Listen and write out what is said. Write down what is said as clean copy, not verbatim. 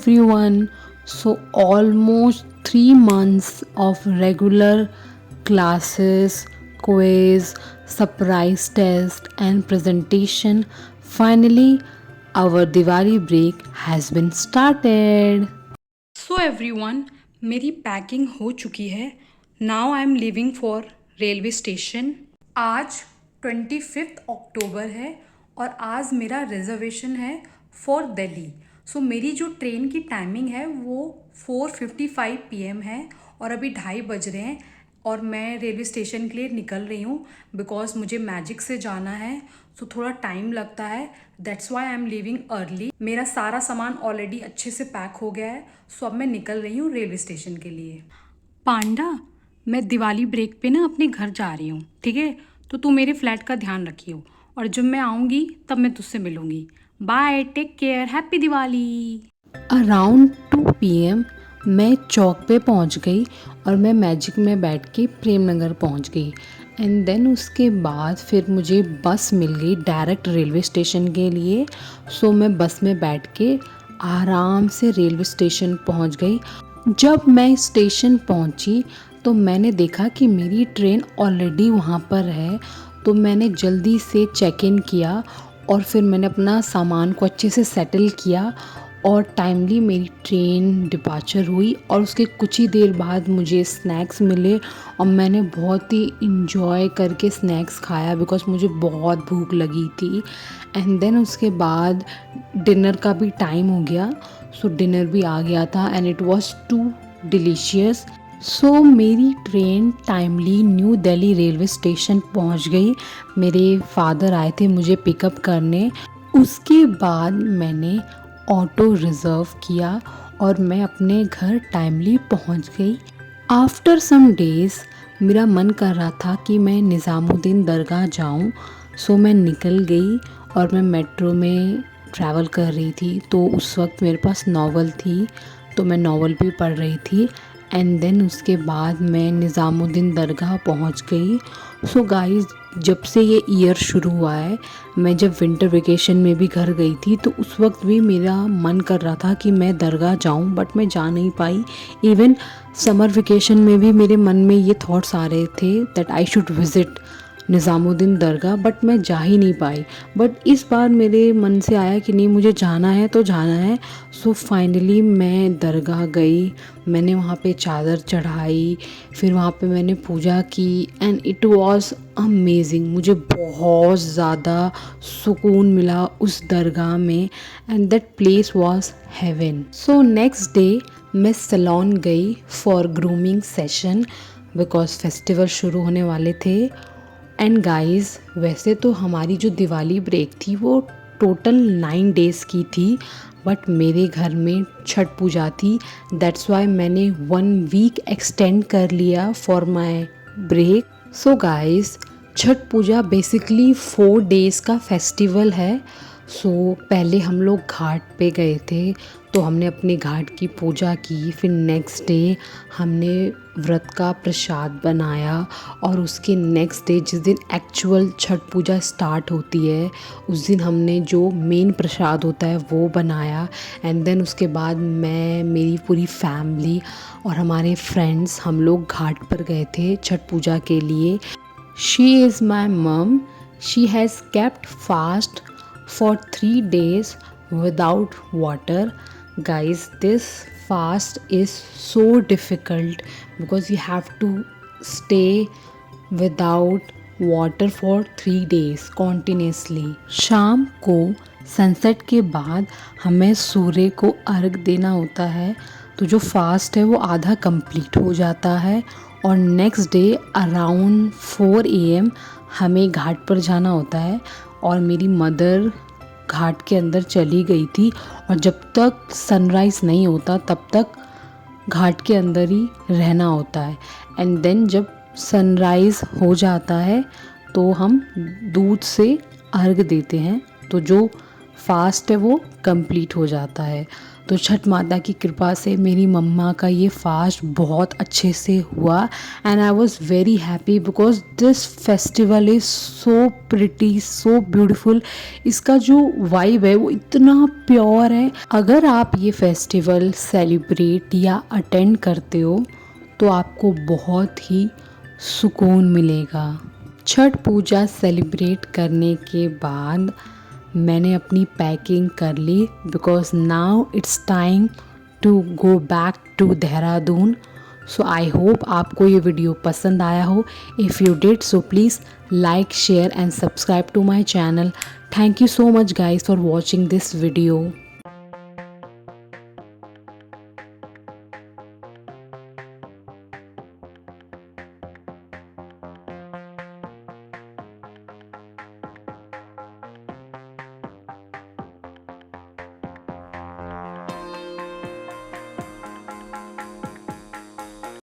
everyone. So, almost 3 months of regular classes, quiz, surprise test, and presentation. Finally, our Diwali break has been started. So everyone, मेरी packing हो चुकी है. Now I am leaving for railway station. आज 25 अक्टूबर है और आज मेरा reservation है फॉर दिल्ली. सो मेरी जो ट्रेन की टाइमिंग है वो 4:55 PM है और अभी 2:30 बज रहे हैं और मैं रेलवे स्टेशन के लिए निकल रही हूँ बिकॉज मुझे मैजिक से जाना है. सो थोड़ा टाइम लगता है, that's why I am leaving early. मेरा सारा सामान ऑलरेडी अच्छे से पैक हो गया है. सो अब मैं निकल रही हूँ रेलवे स्टेशन के लिए. पांडा, मैं दिवाली ब्रेक पे ना अपने घर जा रही हूँ, ठीक है? तो तू मेरे फ्लैट का ध्यान रखियो और जब मैं आऊँगी तब मैं तुझसे मिलूँगी. Bye, take care, happy Diwali. Around 2 PM मैं चौक पे पहुंच गई और मैं मैजिक में बैठ के प्रेम नगर पहुंच गई. एंड देन उसके बाद फिर मुझे बस मिल गई डायरेक्ट रेलवे स्टेशन के लिए. सो मैं बस में बैठ के आराम से रेलवे स्टेशन पहुंच गई. जब मैं स्टेशन पहुंची तो मैंने देखा कि मेरी ट्रेन ऑलरेडी वहां पर है. तो मैंने जल्दी से चेक इन किया और फिर मैंने अपना सामान को अच्छे से सेटल किया और टाइमली मेरी ट्रेन डिपार्चर हुई. और उसके कुछ ही देर बाद मुझे स्नैक्स मिले और मैंने बहुत ही इंजॉय करके स्नैक्स खाया बिकॉज़ मुझे बहुत भूख लगी थी. एंड देन उसके बाद डिनर का भी टाइम हो गया. सो डिनर भी आ गया था and it was too delicious. So मेरी train timely New Delhi railway station पहुंच गई. मेरे फादर आए थे मुझे पिकअप करने. उसके बाद मैंने ऑटो रिज़र्व किया और मैं अपने घर टाइमली पहुंच गई. आफ्टर सम डेज़ मेरा मन कर रहा था कि मैं निज़ामुद्दीन दरगाह जाऊं. सो मैं निकल गई और मैं मेट्रो में ट्रैवल कर रही थी. तो उस वक्त मेरे पास नॉवल थी तो मैं नॉवल भी पढ़ रही थी. एंड देन उसके बाद मैं निज़ामुद्दीन दरगाह पहुंच गई. सो गाइस, जब से ये ईयर शुरू हुआ है, मैं जब विंटर वेकेशन में भी घर गई थी तो उस वक्त भी मेरा मन कर रहा था कि मैं दरगाह जाऊं बट मैं जा नहीं पाई. इवन समर वेकेशन में भी मेरे मन में ये थॉट्स आ रहे थे that I should visit Nizamuddin Dargah but मैं जा ही नहीं पाई. बट इस बार मेरे मन से आया कि नहीं, मुझे जाना है तो जाना है. सो फाइनली मैं दरगाह गई. मैंने वहाँ पे चादर चढ़ाई, फिर वहाँ पे मैंने पूजा की एंड इट वाज अमेजिंग. मुझे बहुत ज़्यादा सुकून मिला उस दरगाह में and that place was heaven. So next day मैं सैलून गई for grooming session because festival शुरू होने वाले थे. एंड गाइस, वैसे तो हमारी जो दिवाली ब्रेक थी वो टोटल 9 डेज़ की थी बट मेरे घर में छठ पूजा थी. दैट्स वाई मैंने 1 वीक एक्सटेंड कर लिया for my break. So guys, Chhath Puja basically 4 days का फेस्टिवल है. सो पहले हम लोग घाट पे गए थे तो हमने अपने घाट की पूजा की. फिर नेक्स्ट डे हमने व्रत का प्रसाद बनाया और उसके नेक्स्ट डे जिस दिन एक्चुअल छठ पूजा स्टार्ट होती है उस दिन हमने जो मेन प्रसाद होता है वो बनाया. एंड देन उसके बाद मैं, मेरी पूरी फैमिली और हमारे फ्रेंड्स, हम लोग घाट पर गए थे छठ पूजा के लिए. शी इज़ माई मम. She has kept fast for 3 days without water. Guys, this fast is so difficult because you have to stay without water for 3 days continuously. शाम को सनसेट के बाद हमें सूर्य को अर्घ देना होता है तो जो फास्ट है वो आधा कंप्लीट हो जाता है. और नेक्स्ट डे अराउंड 4 AM हमें घाट पर जाना होता है और मेरी मदर घाट के अंदर चली गई थी और जब तक सनराइज़ नहीं होता तब तक घाट के अंदर ही रहना होता है. एंड देन जब सनराइज़ हो जाता है तो हम दूध से अर्घ देते हैं तो जो फास्ट है वो कंप्लीट हो जाता है. तो छठ माता की कृपा से मेरी मम्मा का ये फास्ट बहुत अच्छे से हुआ and I was very happy because this festival is so pretty, so beautiful. इसका जो वाइब है वो इतना प्योर है। अगर आप ये फेस्टिवल सेलिब्रेट या अटेंड करते हो तो आपको बहुत ही सुकून मिलेगा। छठ पूजा सेलिब्रेट करने के बाद मैंने अपनी पैकिंग कर ली because now it's time to go back to Dehradun. So I hope आपको ये वीडियो पसंद आया हो। If you did so please like, share and subscribe to my channel. Thank you so much guys for watching this video.